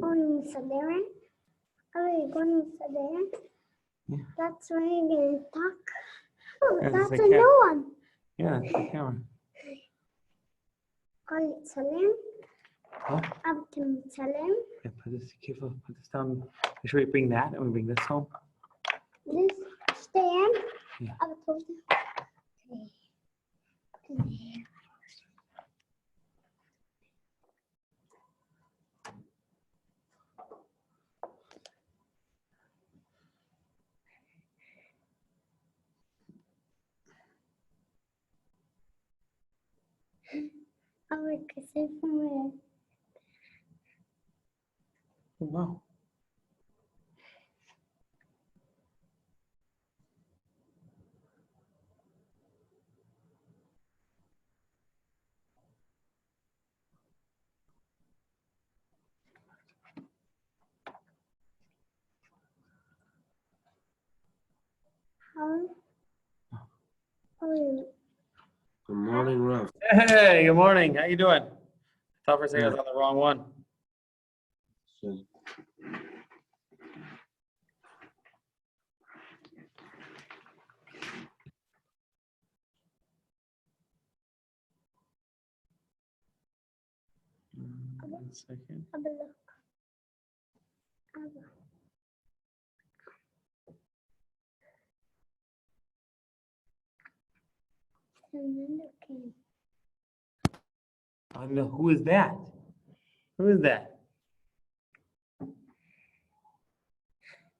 going Sadaran. Are we going Sadaran? Yeah. That's where you're going to talk. Oh, Yeah, that's it's a like new one. Yeah, it's the camera. Call it Salam. Huh? Abdul Salam. Yeah, careful, put this down. Make sure we bring that and we bring this home. This stand. Yeah. Abdul. Oh, because it's from where? Oh, wow. Oh, Good morning, Rev. Hey, good morning. How you doing? Thought for a second I was on the wrong one. So, One second. have a look. And then looking. I know. Who is that? Who is that?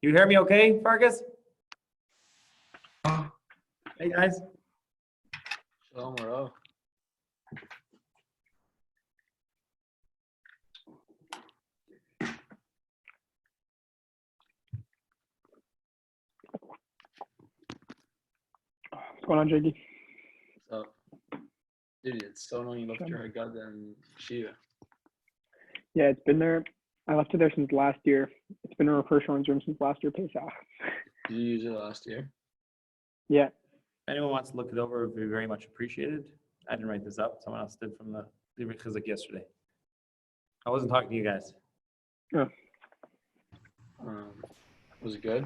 You hear me okay, Farkas? Hey, guys. Shalom, Rev. What's going on, Jakey? What's up? Dude, it's so annoying you left your goddamn Shiur. Yeah, it's been there. I left it there since last year. It's been in our first room since last year Pesach. Did you use it last year? Yeah. If anyone wants to look it over, it would be very much appreciated. I didn't write this up. Someone else did from the Chizik yesterday. I wasn't talking to you guys. Oh. Was it good?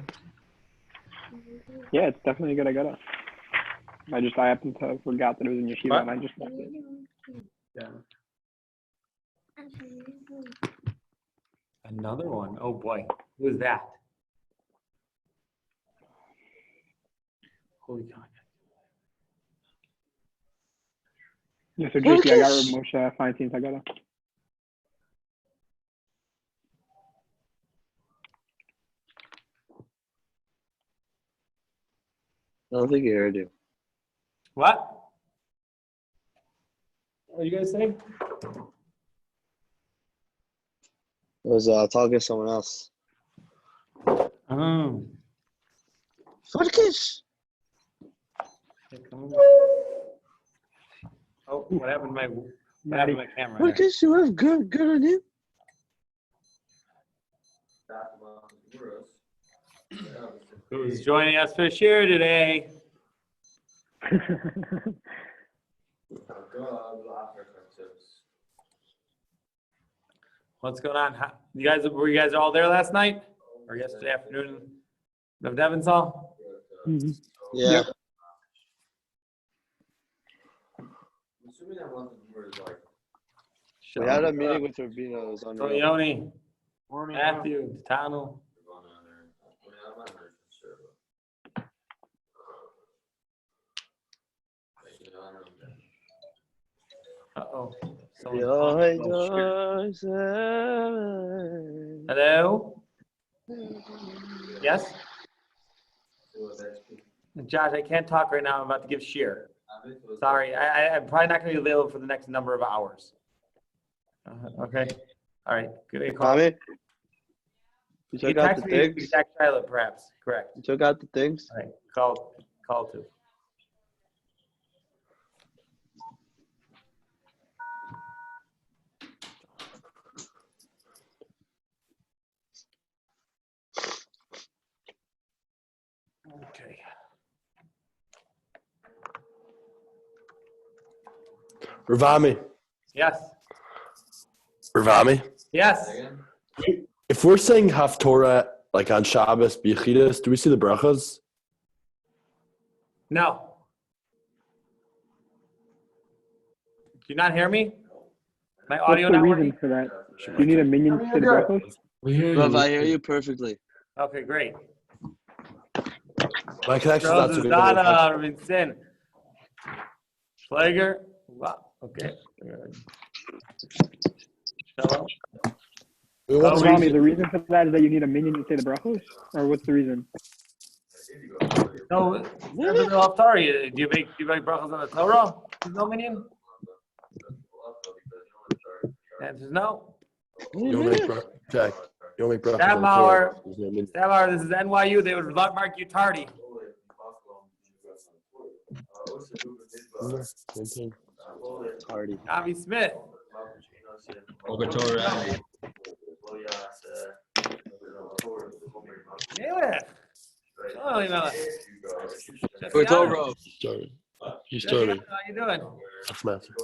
Yeah, it's definitely good. I got it. I happened to forgot that it was in yeshiva, What? and I just left it. Yeah. Another one. Oh boy. Who is that? Holy cow. Yeah, so Jakey, I got rid of Moshe Feinstein. I got it. I don't think you heard you. What? What are you guys saying? I was talking to someone else. Oh. Farkas! Oh, what happened to my camera? Farkas, you have good on you? Who's joining us for Shiur today? What's going on? Were you guys all there last night or yesterday afternoon? Of Devon saw? Mm-hmm. Yeah. Yep. We had a meeting with Rabino. It was on Yoni, Matthew, Tanu. Uh-oh. Hello? Yes? Josh, I can't talk right now. I'm about to give Shiur. Sorry, I'm probably not going to be available for the next number of hours. Okay. All right. Give me a call. Tommy? You took out the things? Zach Charlotte, perhaps. Correct. You took out the things? All right. Call to. Okay. Ravami. Yes. Ravami. Yes. If we're saying Haftorah like on Shabbos, B'Yechidus, do we see the brachas? No. Do you not hear me? My audio What's the not reason working? for that? Do you need a minion to say the brachos? We hear Rav, you. I hear you perfectly. Okay, great. My connection's not so good. Dana, Vincent. Schlager. Wow. Okay. Shalom. What's Rami, the reason for that is that you need a minion to say the brachos? Or what's the reason? No, there's no Haftarah. Do you make brachas on the Torah? There's no minion? The answer is no. You don't make Jack. You don't make brachas on Stab the hour. Torah. There's no min- Stab hour. This is NYU. They would mark you tardy. Party. Avi Smith. Melech. Holy Melech. What's up, Rav? He's Jesse, starting. how you doing? That's massive.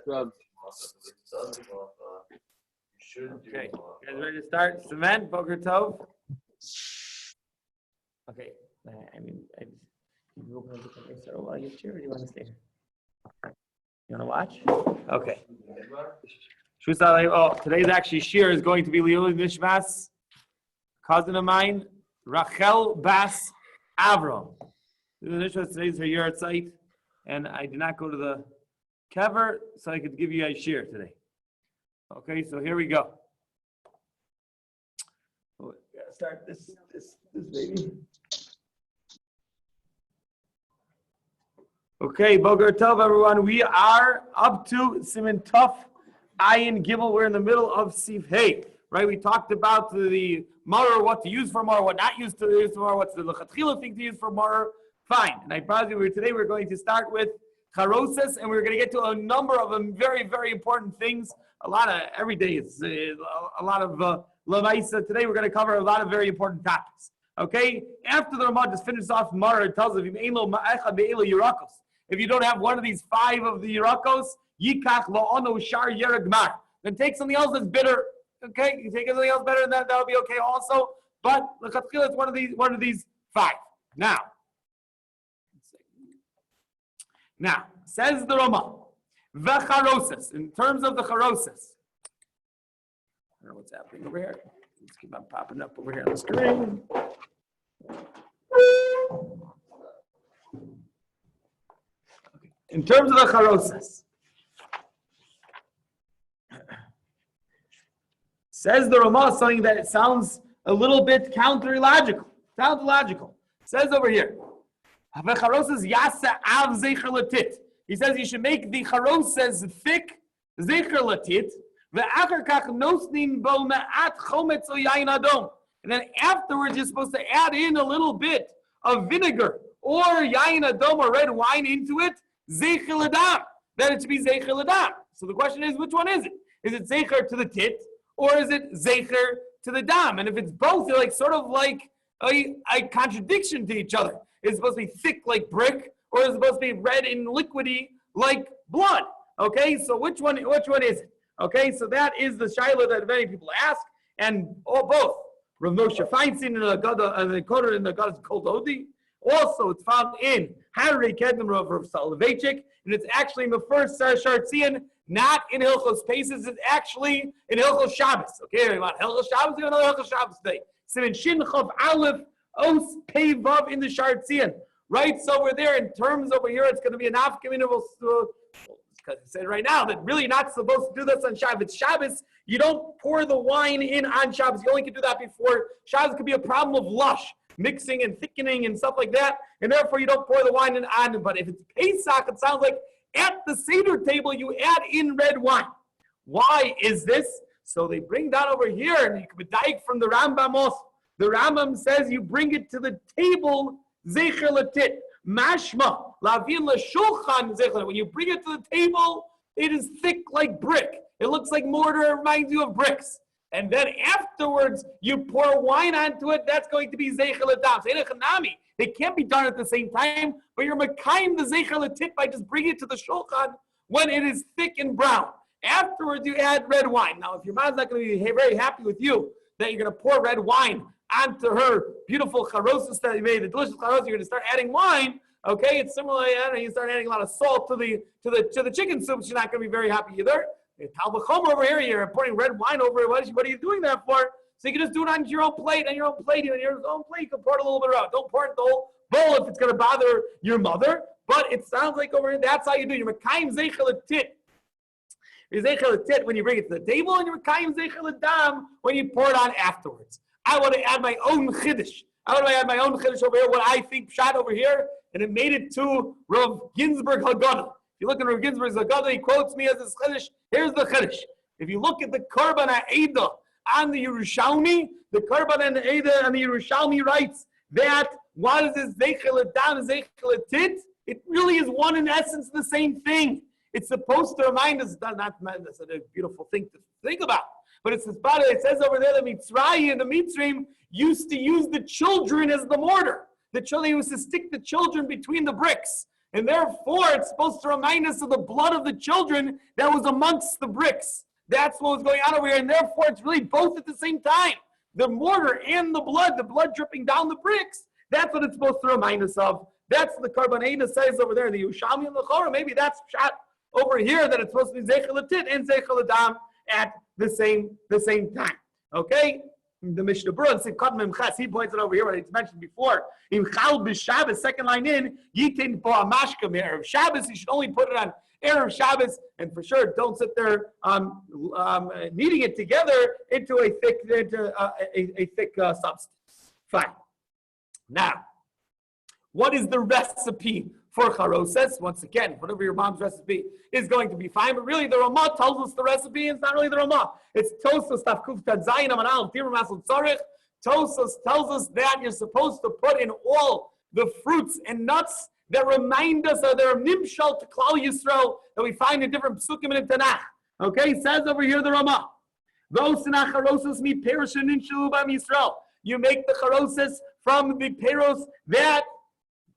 Rav. Okay. You guys ready to start? Cement, Boker Tov. Okay. I mean, you open up the computer while you get here, or do you want to stay here? You want to watch? Okay. Oh, today's actually Shiur is going to be Liul Nishmas, cousin of mine, Rachel Bas Avram. Today's her yard site, and I did not go to the kever, so I could give you a Shiur today. Okay, so here we go. Oh, gotta start this baby. Okay, Boker Tov, everyone. We are up to Siman Tov Ayin Gimel. We're in the middle of Sif Hey, right? We talked about the Maror, what to use for Maror, what not use to use for Maror, what's the Lechatchila thing to use for Maror. Fine. And I promise you, today we're going to start with Charoses, and we're going to get to a number of very, very important things. A lot of, every day is a lot of Lamaisa. Today we're going to cover a lot of very important topics. Okay? After the Ramah just finishes off Maror, it tells us, if you don't have one of these 5 of the Yerakos, Yikach La'ono Shar Yeragmar. Then take something else that's bitter. Okay? You take something else better than that, that'll be okay also. But L'chatchila, it's one of these 5. Now, says the Ramah, V'charoses, in terms of the charoses. I don't know what's happening over here. Let's keep on popping up over here on the screen. Okay. In terms of the charoses, says the Ramah something that it sounds a little bit counter-logical. Sounds logical. Says over here, he says you should make the charoses thick, zecher latit, and then afterwards you're supposed to add in a little bit of vinegar or yain adom or red wine into it, zecher ladam. Then it should be zecher ladam. So the question is, which one is it? Is it zecher to the tit or is it zecher to the dam? And if it's both, they're like sort of like a contradiction to each other. It's supposed to be thick like brick, or it's supposed to be red and liquidy like blood. Okay, so which one is it? Okay, so that is the shaila that many people ask, and both Rav Moshe Feinstein in the Koder in the God's called Odi. Also, it's found in Harry Kedem Rav Soloveitchik, and it's actually in the first Shartzian, not in Hilchos Paces. It's actually in Hilchos Shabbos. Okay, we want Hilchos Shabbos. We want Hilchos Shabbos today. Siman Shin Chav Aleph Os Pei Vav in the Shartzian. Right, so we're there in terms over here. It's going to be an afkaminable because it said right now that really you're not supposed to do this on Shabbos. Shabbos, you don't pour the wine in on Shabbos. You only can do that before Shabbos. Could be a problem of lush, mixing and thickening and stuff like that, and therefore you don't pour the wine in on. But if it's Pesach, it sounds like at the Seder table you add in red wine. Why is this? So they bring down over here, and you can dike from the Rambam also. The Rambam says you bring it to the table. Zecher latit, mashma, lavin l'shulchan zecher. When you bring it to the table, it is thick like brick. It looks like mortar. It reminds you of bricks. And then afterwards, you pour wine onto it. That's going to be zecher latam. They can't be done at the same time, but you're mekayim the zecher latit by just bringing it to the shulchan when it is thick and brown. Afterwards, you add red wine. Now, if your mom's not going to be very happy with you that you're going to pour red wine onto her beautiful charosas that you made, the delicious charosas, you're going to start adding wine. Okay, it's similar. I don't know, you start adding a lot of salt to the chicken soup. She's not going to be very happy either. Talbachom over here, you're pouring red wine over it. What are you doing that for? So you can just do it on your own plate, on your own plate. On your own plate, you can pour it a little bit around. Don't pour it the whole bowl if it's going to bother your mother. But it sounds like over here, that's how you do. You're mekayim zeichel tit. You're zeichel tit when you bring it to the table, and you're mekayim zeichel dam when you pour it on afterwards. I want to add my own chiddush. I want to add my own chiddush over here, what I think shot over here, and it made it to Rav Ginsburg Haggadah. If you look at Rav Ginsburg's Haggadah, he quotes me as his chiddush. Here's the chiddush. If you look at the Korban HaEdah on the Yerushalmi, the Korban HaEdah on the Yerushalmi writes that what is this zeichel dam, zeichel tit? It really is one in essence the same thing. It's supposed to remind us, not that's a beautiful thing to think about, but it says over there that Mitzrayim and the Mitzrayim used to use the children as the mortar. The children used to stick the children between the bricks. And therefore, it's supposed to remind us of the blood of the children that was amongst the bricks. That's what was going on over here. And therefore, it's really both at the same time. The mortar and the blood dripping down the bricks, that's what it's supposed to remind us of. That's what the Korban HaEdah says over there in the Yerushalmi and the Chorah. Maybe that's shot over here that it's supposed to be zeichel tit and zeichel dam at the same time. Okay? The Mishnah Berurah said Kadmim Ches. He points it over here what it's mentioned before. In Chal b'Shabbos, second line in, Yitin po amashka me'erev Shabbos. You should only put it on erev Shabbos, and for sure don't sit there kneading it together into a thick substance. Fine. Now, what is the recipe for charoses? Once again, whatever your mom's recipe is going to be fine, but really the Ramah tells us the recipe. It's not really the Ramah. It's Tosfos Tafkuf Tadzayin Amanal Tir Masel Tzarich. Tosfos tells us that you're supposed to put in all the fruits and nuts that remind us of their nimshal to Klal Yisrael that we find in different psukim in the Tanakh. Okay, it says over here the Ramah. Those charoses mi perish and inshalu b'am Yisrael. You make the charoses from the peros that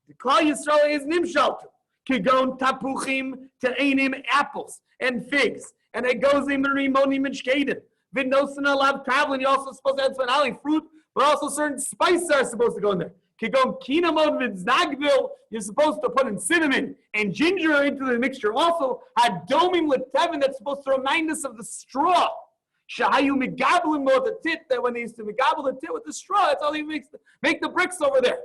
the Klal Yisrael is nimshal to. Kigon tapuchim te'enim, apples and figs. And it goes in the rimonim and shkadim. V'nosin alav traveling. You're also supposed to add not only fruit, but also certain spices are supposed to go in there. Kigon kinamod v'znagvil. You're supposed to put in cinnamon and ginger into the mixture. Also, hadomim letevin. That's supposed to remind us of the straw. Shahayu megablim the tit. That when they used to megabel the tit with the straw, that's all he makes. Make the bricks over there.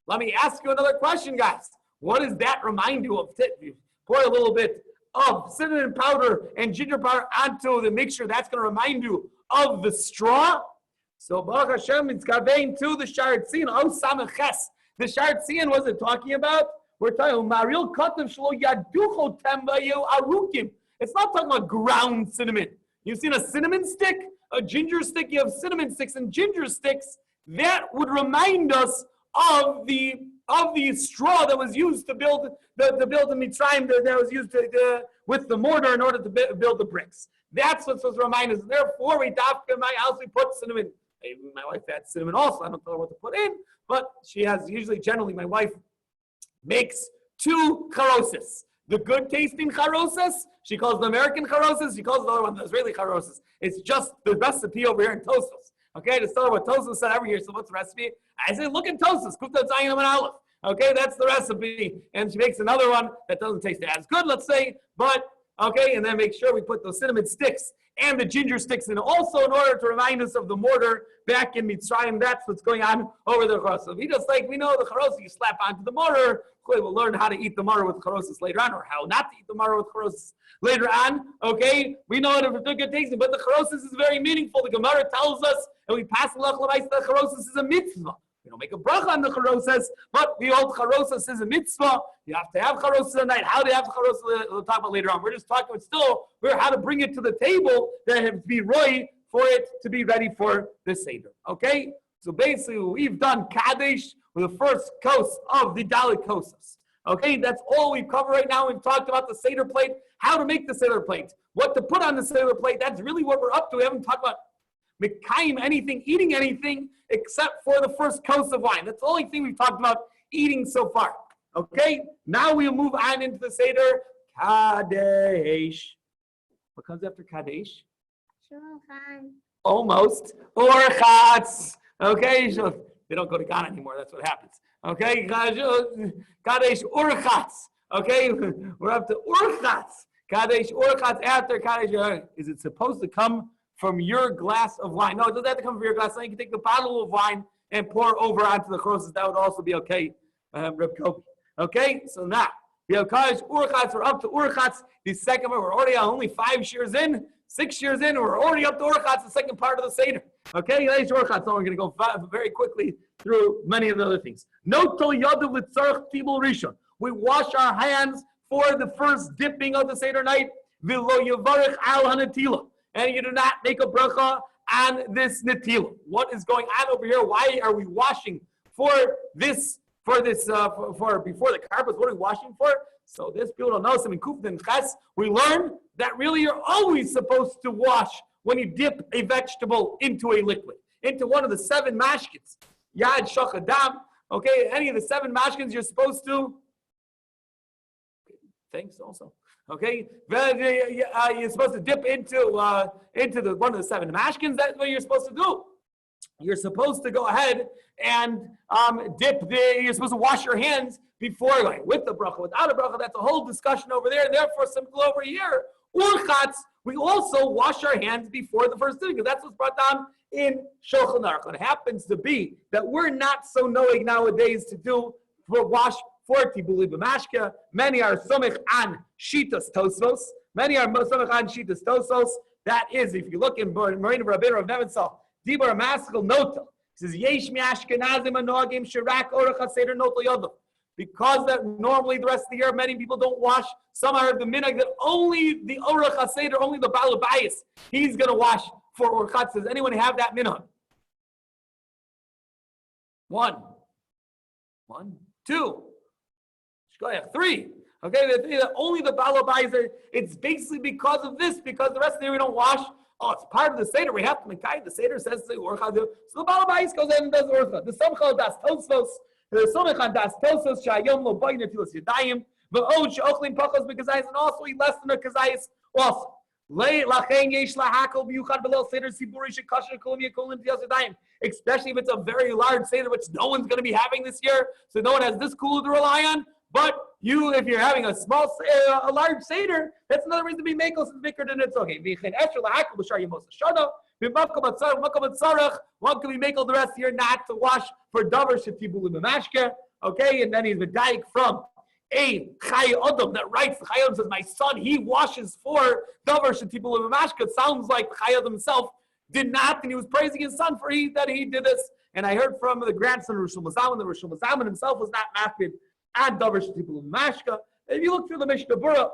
Let me ask you another question, guys. What does that remind you of tit? You pour a little bit of cinnamon powder and ginger powder onto the mixture. That's going to remind you of the straw. So Baruch Hashem, it's gavein to the Sharetzian. Oh, Samaches. The Sharetzian, what's it talking about? We're talking Maril Kotem Shlo Yaducho Tembayu Arukim. It's not talking about ground cinnamon. You've seen a cinnamon stick, a ginger stick. You have cinnamon sticks and ginger sticks. That would remind us of the straw that was used to build the Mitzrayim that was used with the mortar in order to build the bricks. That's what's supposed to remind us. Therefore, in my house we put cinnamon. My wife had cinnamon also. I don't tell her what to put in, but she has generally my wife makes 2 charoses. The good tasting charoses, she calls the American charoses. She calls the other one the Israeli charoses. It's just the recipe over here in Tosfos. Okay, to start what Tosfos said every year. So what's the recipe? I say, look at Tosfos. Kufta Tzayin and Aleph. Okay, that's the recipe. And she makes another one that doesn't taste as good, let's say, but okay, and then make sure we put those cinnamon sticks and the ginger sticks in also in order to remind us of the mortar back in Mitzrayim. That's what's going on over the charoses. We just like we know the charoses you slap onto the mortar. We'll learn how to eat the mortar with charoses later on, or how not to eat the mortar with charoses later on. Okay, we know it for good tasting, but the charoses is very meaningful. The Gemara tells us, and we pass the charoses is a mitzvah. We don't make a bracha on the charoses, but we hold charoses is a mitzvah. You have to have charoses at night. How do you have charoses? We'll talk about later on. We're just talking about we're how to bring it to the table that have to be roy for it to be ready for the Seder. Okay? So basically, we've done Kaddish with the first course of the Dalit Kosas. Okay? That's all we've covered right now. We've talked about the Seder plate, how to make the Seder plate, what to put on the Seder plate. That's really what we're up to. We haven't talked about Mekayim anything, eating anything, except for the first course of wine. That's the only thing we've talked about eating so far. Okay? Now we'll move on into the Seder Kaddish. What comes after Kadesh? Shulchan. Almost. Orchatz. Okay, so they don't go to Ghana anymore. That's what happens. Okay, Kadesh Orchatz. Okay, we're up to Orchatz. Kadesh Orchatz after Kadesh. Is it supposed to come from your glass of wine? No, it doesn't have to come from your glass. So you can take the bottle of wine and pour over onto the crosses. That would also be okay, Reb Kobe. Okay, so now we have Kadesh Orchatz. We're up to Orchatz. The second one, we're already only 5 years in. 6 years in, we're already up to Orchatz, the second part of the Seder. Okay, Kadesh Orchatz. So we're going to go very quickly through many of the other things. No tol yadu l'tzarech tibul rishon. We wash our hands for the first dipping of the Seder night. V'lo yivarech al hanatila. And you do not make a bracha on this netila. What is going on over here? Why are we washing for this? For before the carpets? What are we washing for? So this people don't know. So in Kuf and Ches, we learn that really you're always supposed to wash when you dip a vegetable into a liquid, into one of the 7 mashkins. Yad, Shachadam. Okay, any of the 7 mashkins you're supposed to. Thanks also. Okay, you're supposed to dip into the one of the 7 mashkins. That's what you're supposed to do. You're supposed to go ahead and you're supposed to wash your hands before, like with the bracha, without a bracha. That's a whole discussion over there. And therefore, simple over here. Urchatz, we also wash our hands before the first thing, because that's what's brought down in Shulchan Aruch. It happens to be that we're not so knowing nowadays to do for wash for tibuli b'mashka. Many are somich an shitas tosos. Many are somich an shitas tosos. That is, if you look in Marina Rabbeinu of Nevinsal, Dibur Maskal Notel. He says, Yesh mi Ashkenazim anogim shirak orach haseder notel yodav. Because that normally the rest of the year many people don't wash. Some are the minhag that only the orach haseder, only the balabayis, he's going to wash for orchatz. Does anyone have that minhag? 1, 2, 3. Okay, only the balabayis. It's basically because of this, because the rest of the year we don't wash. Oh, it's part of the Seder. We have to make the Seder says the orcha. So the balabayis goes in and does orcha. The samchal das tosos. The samchal das tosos shayom lo bayin netilas yadayim. V'od she'ochlim pachos b'kazayis, and also eat less than a kazayis. Also, lachen yesh lahakol b'yuchad below Seder siburi shekasher kolim yekol netilas yadayim. Especially if it's a very large Seder, which no one's going to be having this year, so no one has this kula to rely on. But if you're having a large Seder, that's another reason to be makel and bigger than it's okay. One can be makel the rest of the year not to wash for davar shetibul b'mashke. Okay, and then he's medayik from a Chai Adam that writes. The Chai Adam says, my son, he washes for davar shetibul b'mashke. It sounds like Chai Adam himself did not, and he was praising his son for that he did this. And I heard from the grandson Rosh Hashanah, the Rosh Hashanah himself was not mafid and davar shetibul b'mashke. If you look through the Mishnah Berurah,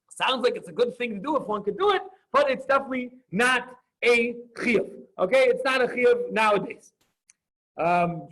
sounds like it's a good thing to do if one could do it, but it's definitely not a chiyuv. Okay, it's not a chiyuv nowadays. The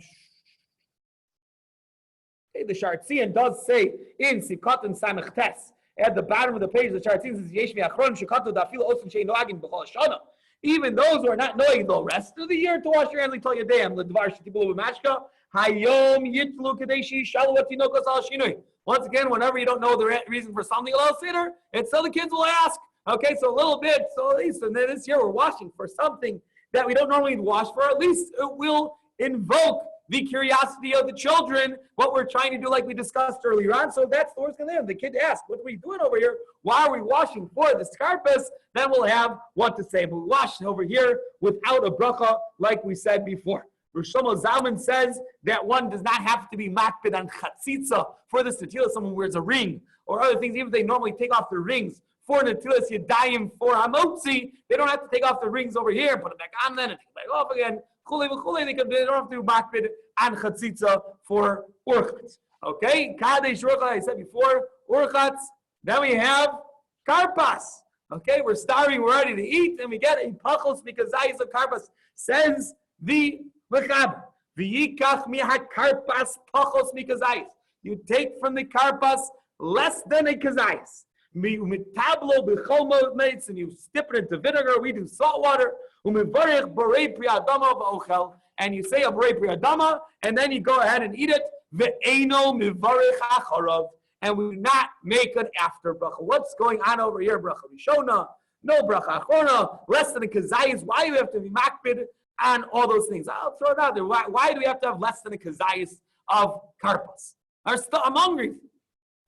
Shartzian does say in Sikot and Samech Tes at the bottom of the page, the Shartzian says Yesh mi'achron shekatu da'afilu osin she'ein noagin b'chol hashana. Even those who are not knowing the rest of the year to wash your hands until yadayim l'dvar shetibulu b'mashka hayom yitlu kadeshi shalu atinokos al shinui. Once again, whenever you don't know the reason for something else later, it's so the kids will ask. Okay, so a little bit, so at least, and then this year we're washing for something that we don't normally wash for. At least it will invoke the curiosity of the children, what we're trying to do, like we discussed earlier on. So that's the worst going to happen. The kid asks, what are we doing over here? Why are we washing for this carpus? Then we'll have what to say. But we wash over here without a bracha, like we said before. Rosh Zalman says that one does not have to be makpid on chatzitza for this netila. Someone wears a ring or other things, even if they normally take off their rings for netilas yadayim for hamotzi, they don't have to take off the rings over here, put it back on, then and take it back off again. They don't have to do makpid on chatzitza for urchatz. Okay, kadesh urchatz. I said before urchatz. Then we have karpas. Okay, we're starving, we're ready to eat, and we get a pachos because zayis of karpas. Says the V'chab, v'yikach mihakarpas pachos mikazayis. You take from the karpas less than a kazayis. Umitablo b'chol mates, and you dip it into vinegar. We do salt water. Umivarech borei priadama v'ochel, and you say a borei priadama, and then you go ahead and eat it. Ve'eno mivarech acharav, and we do not make an after bracha. What's going on over here? Bracha Rishona, no bracha Achorona, less than a kazayis. Why do we have to be makbid on all those things? I'll throw it out there. Why do we have to have less than a kazayis of karpas? I'm hungry.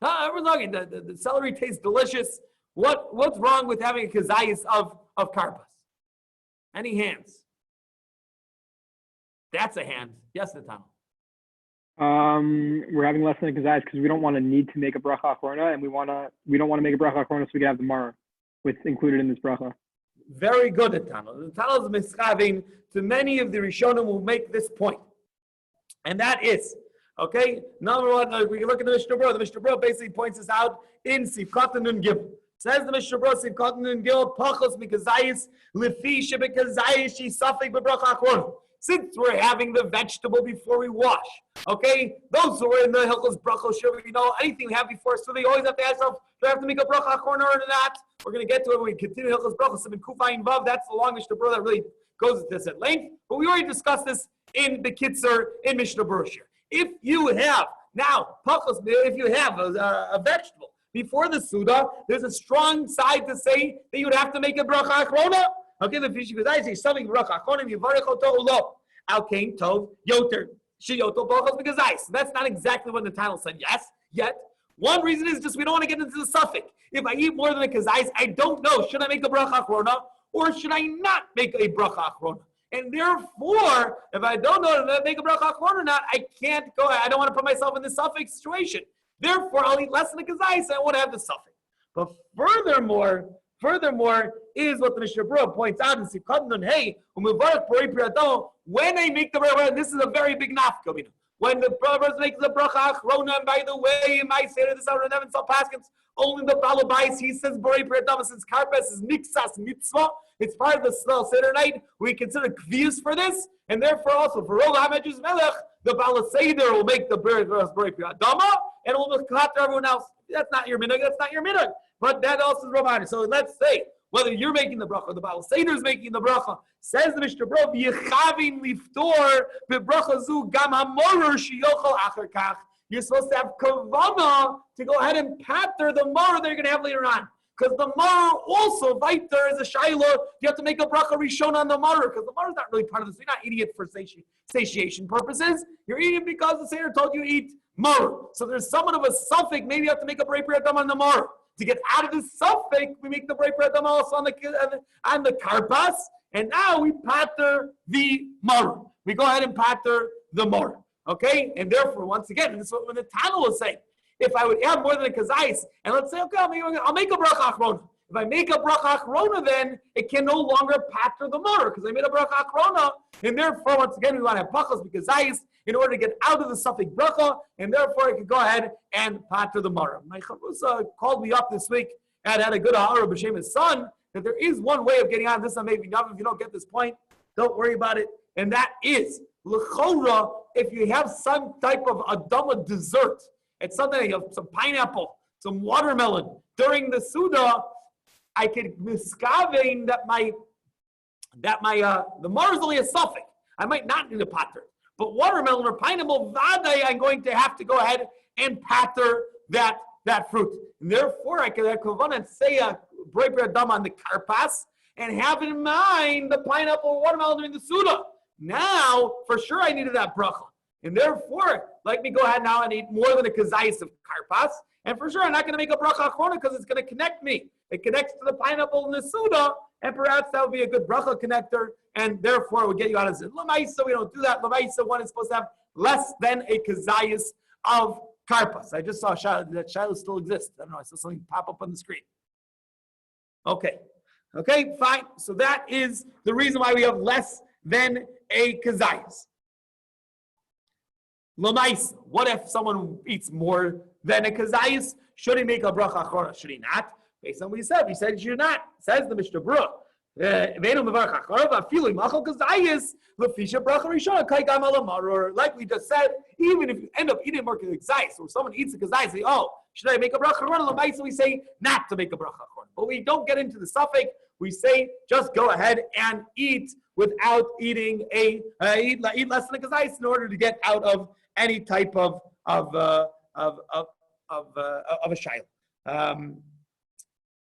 Everyone's hungry. The celery tastes delicious. What's wrong with having a kazayis of karpas? Any hands? That's a hand. Yes, Natano. We're having less than a kazayis because we don't want to need to make a bracha achrona, and we don't want to make a bracha achrona so we can have the mar with included in this bracha. Very good, Natano. The Natano is mischaving to many of the Rishonim who make this point, and that is okay. Number one, we can look at the Mishnah Berurah. The Mishnah Berurah basically points this out in Sifkatan and Gimel. Says the Mishnah Berurah, Sifkatan and Gimel, Pachos mikazayis lefi shebekazayis she safek bebracha achrona. Since we're having the vegetable before we wash, okay? Those who are in the Hilchos Bracha, sure, anything we have before, so they always have to ask themselves, do I have to make a bracha corner or not? We're going to get to it when we continue Hilchos Bracha. So in Kufayin Vav, that's the long Mishnah Berurah that really goes into this at length. But we already discussed this in the Kitzur in Mishnah Berurah. If you have now if you have a vegetable before the Suda, there's a strong side to say that you would have to make a bracha achrona. Okay, the fish goes, I say something bracha achrona yivarech oto ulo. Al kain tov yoter sheyoto brachos because ice. That's not exactly what the title said. Yes, yet one reason is just we don't want to get into the suffix. If I eat more than a kazais, I don't know. Should I make a bracha achrona or should I not make a bracha achrona? And therefore, if I don't know to make a bracha achrona or not, I can't go. I don't want to put myself in the suffix situation. Therefore, I'll eat less than a kazais. I won't have the suffix. But furthermore, is what the Mishnah Berurah points out in Sifkatan and Hey, when I make the bracha, this is a very big nafka. When the brothers make the bracha achrona, and by the way, in my Seder this hour, Nevin Sal Paskins, only the Balabais, he says, Borei Priyadama, since Karpas is Niksas Mitzvah, it's part of the Seder night, we consider Kvius for this, and therefore also for Rov HaMedrash Melech, the Bala Seder will make the Borei Priyadama, and will cut everyone else. That's not your minhag, that's not your minhag. But that also is Rav. So let's say, whether you're making the bracha, or the Baal Seder is making the bracha, says the Mishnah Berurah, Yechavin liftor bebracha zu gam hamorur sheyochal acher kach. You're supposed to have kavana to go ahead and patter the maror that you're going to have later on. Because the maror also, viter is a shaila, you have to make a bracha rishon on the maror, because the maror is not really part of this. You're not eating it for satiation purposes. You're eating it because the Seder told you to eat maror. So there's somewhat of a suffix, maybe you have to make a brei priyadama on the maror. To get out of the suffix, we make the brei priyadama also on the karpas, and now we patter the maror. We go ahead and patter the maror. Okay? And therefore, once again, this is what the Tana was saying. If I would have more than a kazais, and let's say, okay, I'll make a bracha achrona. If I make a bracha achrona, then it can no longer patter the maror, because I made a bracha achrona, and therefore, once again, we want to have brachas because kazais in order to get out of the suffix bracha, and therefore I can go ahead and patter the maror. My charusa called me up this week and had a good ahara b'shem his son that there is one way of getting out of this. Maybe not. If you don't get this point, don't worry about it. And that is l'chora. If you have some type of adama dessert, it's something like some pineapple, some watermelon during the suda, I could miskavein that the maror is only a suffix. I might not need a patter. But watermelon or pineapple, vaday, I'm going to have to go ahead and patter that fruit. And therefore, I can have kavanah and say a brei priyadama on the karpas and have in mind the pineapple or watermelon during the suda. Now, for sure, I needed that bracha. And therefore, let me go ahead now and eat more than a kazayis of karpas. And for sure, I'm not going to make a bracha achrona because it's going to connect me. It connects to the pineapple and the suda, and perhaps that would be a good bracha connector, and therefore it would get you out of zin. Lamaisa, we don't do that. Lamaisa, one is supposed to have less than a kazayis of karpas. I just saw that shiloh still exists. I don't know. I saw something pop up on the screen. Okay, fine. So that is the reason why we have less than a kazayis. Lamaisa, what if someone eats more than a kazayis? Should he make a bracha achrona? Should he not? Based on what he said you should not. Says the Mishnah Berurah. Like we just said, even if you end up eating more kazayis, or someone eats a kazayis, say, oh, should I make a bracha achrona? We say not to make a bracha achrona. But we don't get into the suffix. We say just go ahead and eat without eating eat less than a kazayis in order to get out of any type of a shayla.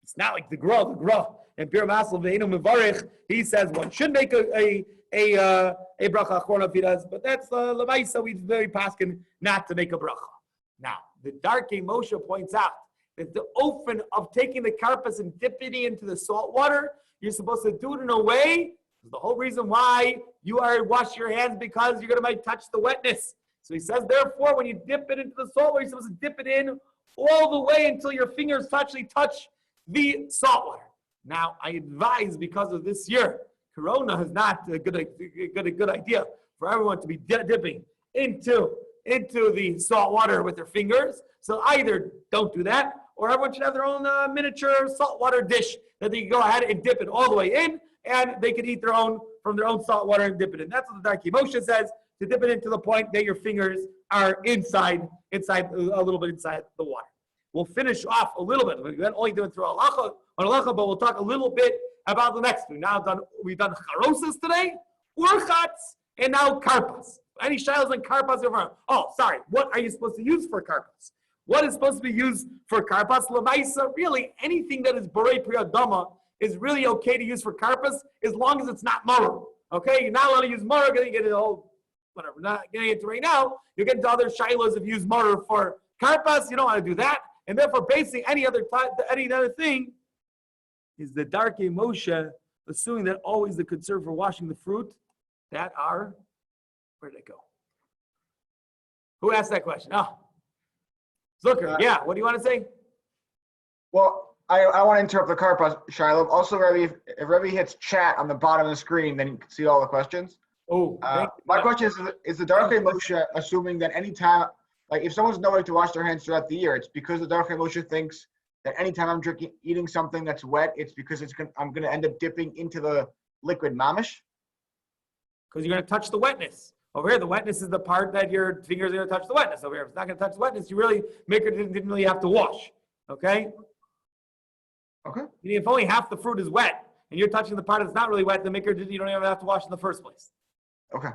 It's not like the Gra. And Pir Masel Ve'enu Mevarich, he says one should make a bracha achrona if he does, but that's Lamaisa, we very paskin not to make a bracha. Now, the Darkei Moshe points out that the ofen of taking the karpas and dipping it into the salt water, you're supposed to do it in a way. The whole reason why you are wash your hands because you're going to might touch the wetness. So he says, therefore, when you dip it into the salt water, you're supposed to dip it in all the way until your fingers actually touch the salt water. Now, I advise because of this year, Corona is not a good idea for everyone to be dipping into the salt water with their fingers. So either don't do that, or everyone should have their own miniature saltwater dish that they can go ahead and dip it all the way in, and they can eat from their own salt water and dip it in. That's what the Darkei Moshe says, to dip it into the point that your fingers are inside a little bit inside the water. We'll finish off a little bit. We're only doing through halacha, but we'll talk a little bit about the next two. We've done charosas today, urchatz, and now karpas. Any shilos on karpas over? Oh, sorry. What are you supposed to use for karpas? What is supposed to be used for karpas? Lamaisa, really, anything that is borei priyadama is really okay to use for karpas as long as it's not maror. Okay, you're not allowed to use maror. You're going to get it all, whatever. Not getting into right now. You'll get into other shilos if you use maror for karpas. You don't want to do that. And therefore, basing any other thing is the Darkei Moshe, assuming that always the concern for washing the fruit that are, where did it go? Who asked that question? Oh, Zucker. Yeah, what do you want to say? Well, I want to interrupt the karpas, Shiloh. Also, Rebbe, if Rebbe hits chat on the bottom of the screen, then you can see all the questions. Oh, my question is the Darkei Moshe assuming that anytime, like if someone's knowing to wash their hands throughout the year, it's because the Darkei Moshe thinks that anytime I'm eating something that's wet, it's because I'm going to end up dipping into the liquid mamish? Because you're going to touch the wetness. Over here, the wetness is the part that your fingers are going to touch the wetness. Over here, if it's not going to touch the wetness, you really, maker didn't really have to wash. Okay? Okay. If only half the fruit is wet, and you're touching the part that's not really wet, the maker, you don't even have to wash in the first place. Okay.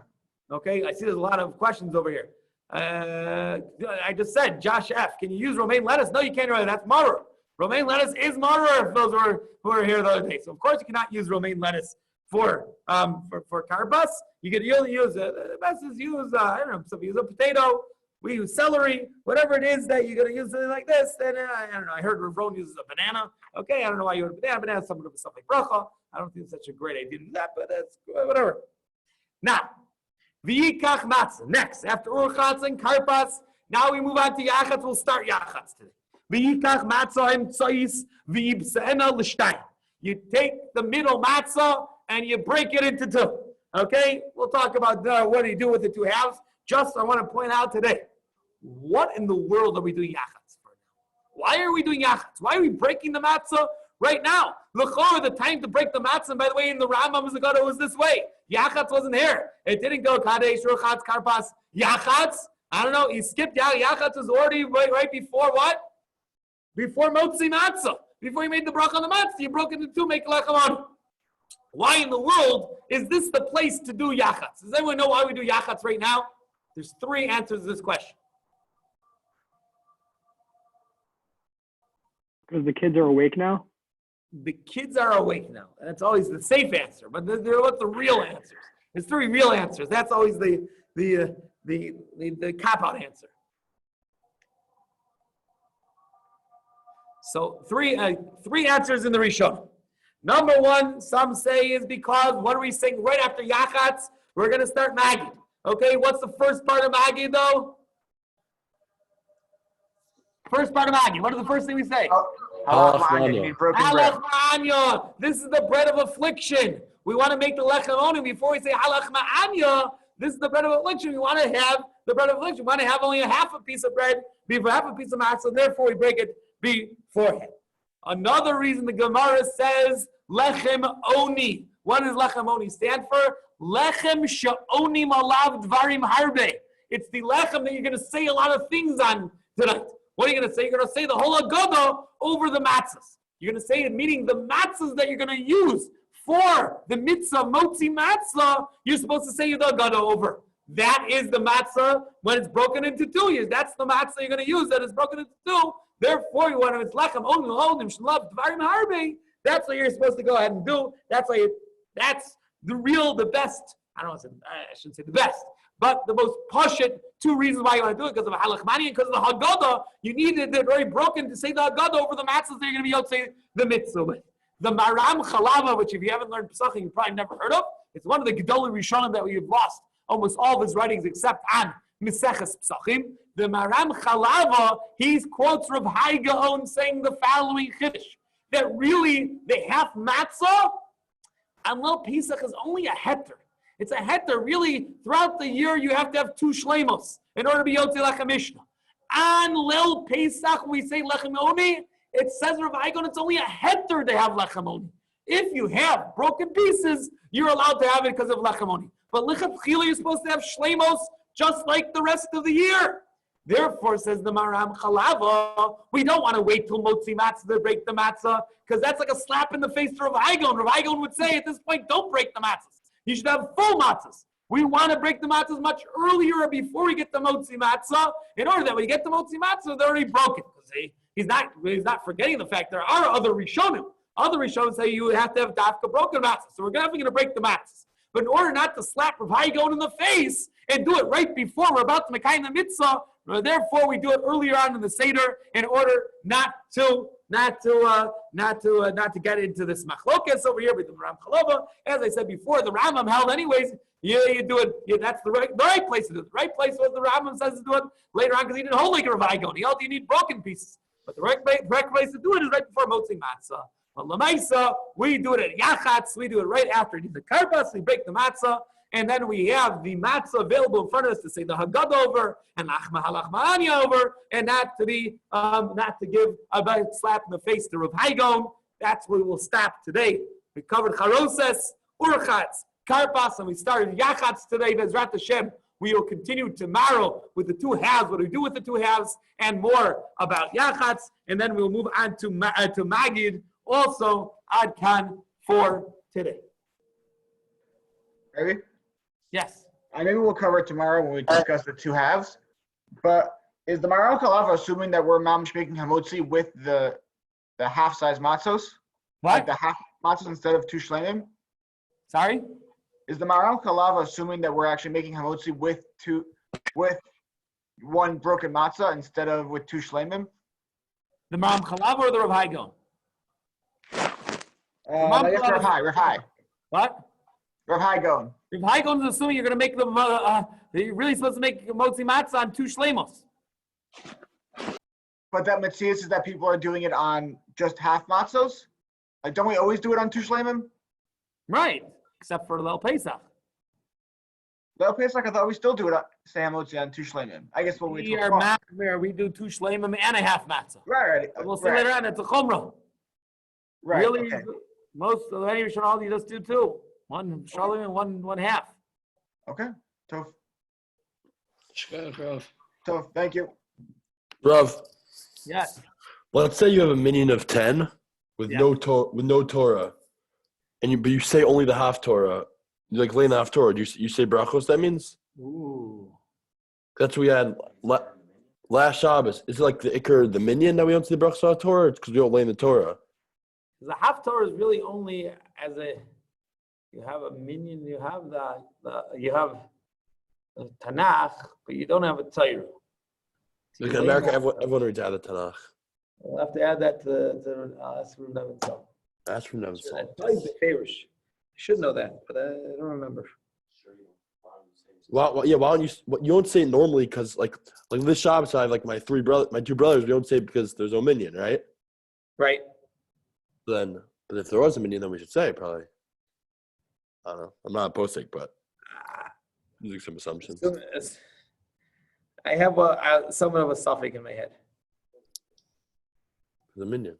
Okay, I see there's a lot of questions over here. I just said, Josh F., can you use romaine lettuce? No, you can't. That's maror. Romaine lettuce is maror, if those who were here the other day. So of course you cannot use romaine lettuce for karpas. You could only use the best is use I don't know. So if you use a potato, we use celery, whatever it is that you're gonna use something like this. Then I don't know. I heard Ravron uses a banana. Okay, I don't know why you would a banana. Banana is something like bracha. I don't think it's such a great idea to do that, but that's whatever. Now. V'yikach matzah. Next, after urchatz and karpas, now we move on to yachatz. We'll start yachatz today. V'yikach matzah im tzayis v'yibseena l'shtayim. You take the middle matzah and you break it into two. Okay? We'll talk about what do you do with the two halves. Just I want to point out today, what in the world are we doing yachatz for? Why are we doing yachatz? Why are we breaking the matzah right now? L'chor, the time to break the matzah, and by the way, in the Rambam it was this way. Yachatz wasn't here. It didn't go kadesh, urchatz, karpas, yachatz. I don't know. He skipped out. Yachatz was already right before what? Before motzi matzah. Before you made the bracha on the matzah, you broke it into two, make lechamon. Why in the world is this the place to do yachatz? Does anyone know why we do yachatz right now? There's three answers to this question. Because the kids are awake now? The kids are awake now. That's always the safe answer. But there what's the real answers? There's three real answers. That's always the cop-out answer. So three answers in the Rishon. Number one, some say is because what are we saying right after yachatz? We're going to start Magid. Okay, what's the first part of Magid though? First part of Magid. What is the first thing we say? Halach ma'anya, broken bread. Halach ma'anya. This is the bread of affliction. We want to make the lechem onu before we say halach ma'anya. This is the bread of affliction. We want to have the bread of affliction. We want to have only a half a piece of bread before half a piece of matzah. Therefore, we break it beforehand. Another reason the Gemara says lechem oni. What does lechem oni stand for? Lechem she'oni malav dvarim harbe. It's the lechem that you're going to say a lot of things on tonight. What are you going to say? You're going to say the whole Haggadah over the matzahs. You're going to say it, meaning the matzahs that you're going to use for the mitzvah motzi matzah, you're supposed to say the Haggadah over That is the matzah when it's broken into 2 years. That's the matzah you're going to use that is broken into 2. Therefore, you want to, it's lechem, that's what you're supposed to go ahead and do. That's the best. I shouldn't say the best, but the most pashut 2 reasons why you want to do it, because of halachmani and because of the Haggadah. You need it already broken to say the Haggadah over the matzahs that you're going to be able to say the mitzvah with. The Maram Chalava, which if you haven't learned Pesachim, you probably never heard of. It's one of the Gedolim Rishonim that we've lost almost all of his writings except on Meseches Pesachim. The Maram Chalava, he quotes Rav Hai Gaon saying the following chiddush, that really the half matzah on Lil Pesach is only a heter. It's a heter. Really, throughout the year, you have to have 2 shlemos in order to be Yotze Lechem Mishnah. On Lil Pesach, we say Lechem Oni. It says Rav Hai Gaon, it's only a heter to have Lechem Oni. If you have broken pieces, you're allowed to have it because of Lechem Oni. But Lichatchila, you're supposed to have shlemos just like the rest of the year. Therefore, says the Maram Chalava, we don't want to wait till Motzi Matzah to break the matzah, because that's like a slap in the face to Rav Hai Gaon. Rav Hai Gaon would say at this point, don't break the matzahs. You should have full matzahs. We want to break the matzahs much earlier before we get the Motzi Matzah, in order that when you get the Motzi Matzah, they're already broken. He's not forgetting the fact there are other Rishonim. Other Rishonim say you have to have dafka broken matzahs. So we're definitely going to break the matzahs. But in order not to slap Rav Hai Gaon in the face and do it right before we're about to mekayim the mitzvah, therefore we do it earlier on in the Seder in order not to get into this machlokas over here with the Ram Chalava. As I said before, the Rambam held anyways. You do it. That's the right place to do it. The right place was the Rambam says to do it later on because he didn't hold like a Rav Hai Gaon. He held you need broken pieces. But the right place to do it is right before Motzi Matzah. But Lamaisa, we do it at Yachatz. We do it right after the Karpas. We break the matzah. And then we have the matzah available in front of us to say the Haggadah over and Lachma Halachma'anya over, and not to give a bad slap in the face to Rav Hai Gaon. That's where we will stop today. We covered Charoses, Urchatz, Karpas, and we started Yachatz today. Bezrat Hashem. We will continue tomorrow with the 2 halves, what do we do with the 2 halves, and more about Yachatz, and then we'll move on to Magid, also Ad Kan for today. Maybe? Yes. Maybe we'll cover it tomorrow when we discuss the 2 halves. But is the Maral Kalava assuming that we're mamish making hamotzi with the half-size matzos? What? Like the half matzos instead of 2 shlemim? Sorry? Is the Maral Kalava assuming that we're actually making hamotzi with 1 broken matzah instead of with 2 shlemim? The Maram Chalava or the Rav Hai Gaon? I guess Rav Hai. What? Rav Hai Gaon. Rav Hai Gaon is assuming you're going to make them. You're really supposed to make motzi matzah on 2 shlemos. But that Matthias is that people are doing it on just half matzos? Like, don't we always do it on 2 shlemim? Right, except for Lel Pesach. Lel Pesach, I thought we still do it, say hamotzi on 2 shlemim. I guess when we We do 2 shlemim and a half matzah. Right. We'll see later on. It's a chumrah. Right. Really, Okay. most of the Rishon you just do 2. 1 shlemim and one half. Okay. Tov. Shkach, Rav. Tov. Thank you. Rav, Yes. let's say you have a minion of 10 with no Torah, and you say only the half Torah. You like laying the half Torah. You say brachos. That means Ooh. that's what we had last Shabbos. Is it like the ikar, the minion that we don't say the brachos on Torah? It's because we don't lay in the Torah. The half Torah is really only as a. You have a minion. You have you have the Tanakh, but you don't have a Torah. Like in America, everyone reads out of the Tanakh. We'll have to add that to ask from Nevin Sal. That's from Nevin Sal. Probably the Favorish. I should know that, but I don't remember. Well, yeah. Why don't you don't say it normally because like this Shabbos I have like my 2 brothers. We don't say it because there's no minion, right? Right. But if there was a minion, then we should say it probably. I don't know. I'm not a posik, but using some assumptions. I have somewhat of a suffix in my head. The minion.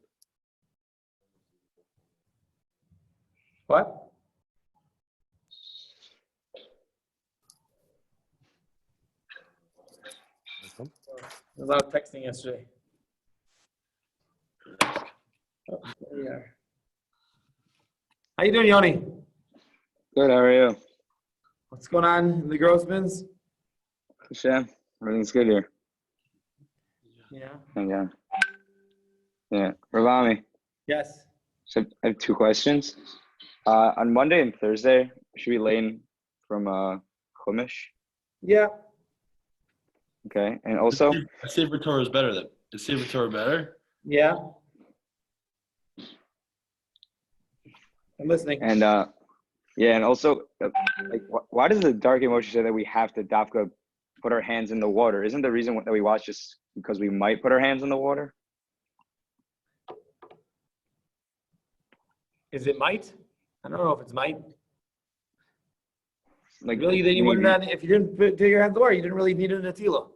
What? A lot of texting yesterday. Oh, there we are. How you doing, Yoni? Good, how are you? What's going on in the Grossmans? Hashem, everything's good here. Yeah. Thank God. Yeah. Ravami, Yes. so I have two questions. On Monday and Thursday, should we lane from Chumash? Yeah. Okay. And also, The Sefer Torah is better than the Sefer Torah better. Yeah. I'm listening. and also, like, why does the Dark Moshe say that we have to dafka put our hands in the water? Isn't the reason that we watch just because we might put our hands in the water? Is it might? I don't know if it's might. Like, Really, then you maybe. wouldn't have, if you didn't take your hands in the water, you didn't really need an atila.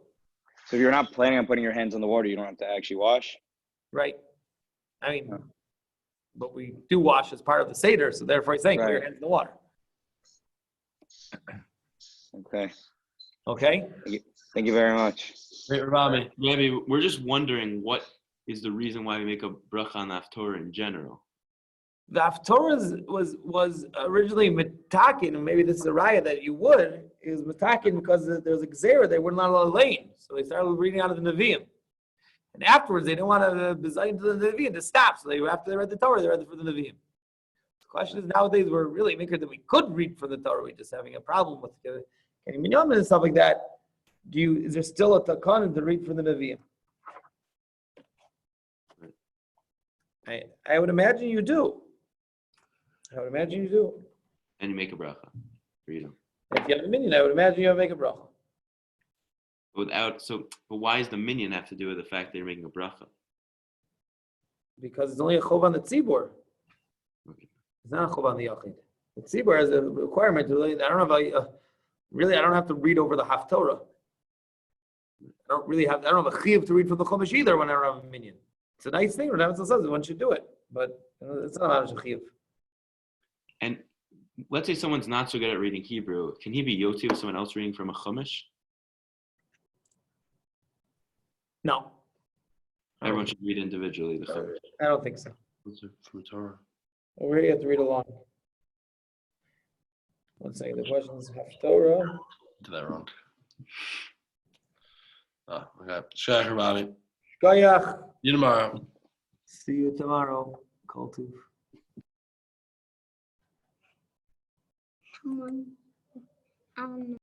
So if you're not planning on putting your hands in the water, you don't have to actually wash. Right. I mean, but we do wash as part of the Seder, so therefore he's saying put your Right. hands in the water. Okay. Okay? Thank you very much. Wait, Rami. Maybe we're just wondering what is the reason why we make a bracha on Haftorah in general. The Haftorah was originally mitakin, and maybe this is a raya that you would, is mitakin because there was a gzera, they were not allowed to lane. So they started reading out of the Nevi'im. And afterwards, they didn't want to design to the Nevi'im to stop. So after they read the Torah, they read it for the Nevi'im. The question is, nowadays, we're really making that we could read from the Torah. We're just having a problem with Kenny Minyamin and stuff like that. Is there still a takan to read from the Nevi'im? I would imagine you do. And you make a bracha. Read them. If you have a minion, I would imagine you have to make a bracha. But why does the minion have to do with the fact that you're making a bracha? Because it's only a chov on the tzibur. Okay. It's not a chov on the yachid. The tzibur has a requirement to really. I don't have to read over the Haftorah. I don't have a chiyuv to read from the chumash either when I don't have a minion. It's a nice thing. Rav says one should do it, but it's not a chiyuv. And let's say someone's not so good at reading Hebrew. Can he be yoti with someone else reading from a chumash? No, Everyone should read individually the chumash. I don't think so. From Torah. Over here, you have to read along. One second. The question is Haftorah. Did that wrong. Oh, okay. Shach, Rami. Shkoyach. See you tomorrow. See you tomorrow. Kol tuv. Come on.